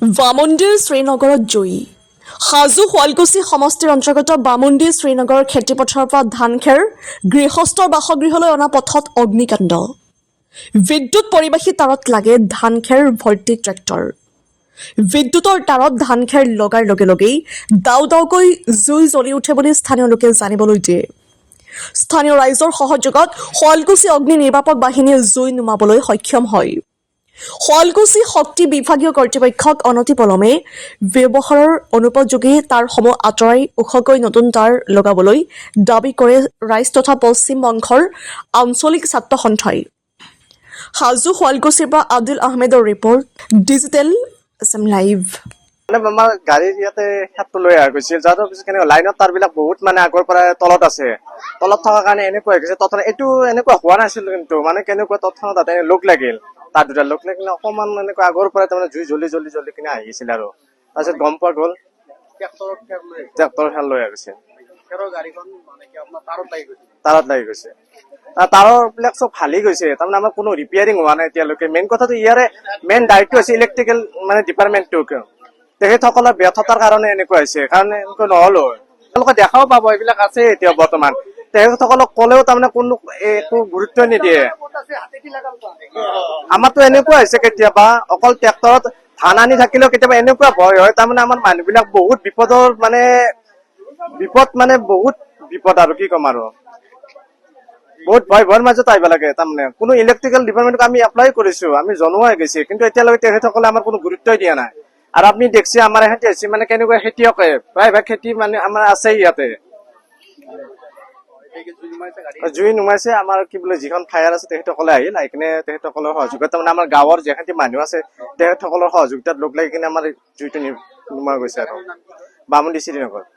বামুন্দিৰ শ্ৰীনগৰত জয়ী হাজো শুৱালকুছি সমষ্টিৰ অন্তৰ্গত বামুন্দিৰ শ্ৰীনগৰৰ খেতিপথাৰৰ পৰা ধানখেৰ গৃহস্থৰ বাসগৃহলৈ অনা পথত অগ্নিকাণ্ড বিদ্যুৎ পৰিবাহী তাঁৰত লাগে ধানখেৰ ভৰ্তি ট্ৰেক্টৰ বিদ্যুতৰ তাঁৰত ধানখেৰ লগাৰ লগে লগেই দাও দাওকৈ জুই জ্বলি উঠে বুলি স্থানীয় লোকে জানিবলৈ দিয়ে স্থানীয় ৰাইজৰ সহযোগত শুৱালকুছি অগ্নি নিৰ্বাপক বাহিনীয়ে জুই নুমাবলৈ সক্ষম হয় শুৱালকুছি শক্তি বিভাগীয় কৰ্তৃপক্ষক অনতিপলমে ব্যৱহাৰৰ অনুপযোগী তাঁৰসমূহ আঁতৰাই ওখকৈ নতুন তাঁৰ লগাবলৈ দাবী কৰে ৰাইজ তথা পশ্চিম বংগৰ আঞ্চলিক ছাত্ৰ সন্থাই হাজো শুৱালকুছিৰ পৰা আদিল আহমেদৰ ৰিপৰ্ট ডিজিটেল আছাম লাইভ মানে আমাৰ গাড়ীৰ ইয়াতে হেডটো লৈ অহা গৈছিল যাৰ পিছত কেনেকুৱা লাইনৰ তাঁৰবিলাক বহুত মানে আগৰ পৰা তলত আছে তলত থকাৰ কাৰণে এনেকুৱা হৈ গৈছে তৎক্ষণাত এইটো এনেকুৱা হোৱা নাছিল কিন্তু মানে কেনেকুৱা তৎক্ষণাত তাতে লোক লাগিল তাঁৰ দুটা লোক লাগিলে অকণমান এনেকুৱা আগৰ পৰা তাৰমানে জুই জ্বলি কিনে আহিছিল আৰু তাৰপিছত গম পোৱা গ'ল ট্ৰেক্টৰ খেল লৈ আহিছে তাঁৰত লাগি গৈছে তাঁৰৰ বিলাক চব ফালি গৈছে তাৰমানে আমাৰ কোনো ৰিপেয়াৰিং হোৱা নাই এতিয়ালৈকে মেইন কথাটো ইয়াৰে মেইন দায়িত্ব হৈছে ইলেক্ট্ৰিকেল মানে ডিপাৰ্টমেণ্টটো তেখেতসকলৰ ব্যৰ্থতাৰ কাৰণে এনেকুৱা হৈছে কাৰণ এনেকুৱা নহ'ল তেওঁলোকে দেখাও পাব এইবিলাক আছে এতিয়া বৰ্তমান তেখেতসকলক ক'লেও তাৰমানে কোনো একো গুৰুত্ব নিদিয়ে আমাৰতো এনেকুৱা হৈছে কেতিয়াবা অকল ট্ৰেক্টৰত ধান আনি থাকিলেও কেতিয়াবা এনেকুৱা ভয় হয় তাৰমানে আমাৰ মানুহবিলাক বহুত বিপদৰ মানে বহুত বিপদ আৰু কি ক'ম আৰু বহুত ভয়ৰ মাজত আহিব লাগে তাৰমানে কোনো ইলেক্ট্ৰিকেল ডিপাৰ্টমেণ্টক আমি এপ্লাই কৰিছো আমি জনোৱা হৈ গৈছে কিন্তু এতিয়ালৈকে তেখেতসকলে আমাৰ কোনো গুৰুত্বই দিয়া নাই আৰু আপুনি দেখছে আমাৰ এহেঁতি হৈছে মানে কেনেকুৱা খেতিয়কে প্ৰায়ভাগ খেতি মানে আমাৰ আছে ইয়াতে জুই নুমাইছে আমাৰ কি বোলে যিখন ফায়াৰ আছে তেখেতসকলে আহিল আহি কিনে তেখেতসকলৰ সহযোগিতা মানে আমাৰ গাঁৱৰ যিখিনি মানুহ আছে তেখেতসকলৰ সহযোগিতাত লগ লাগি কিনে আমাৰ জুইটো নুমা গৈছে আৰু বামুন্দি শ্ৰীনগৰ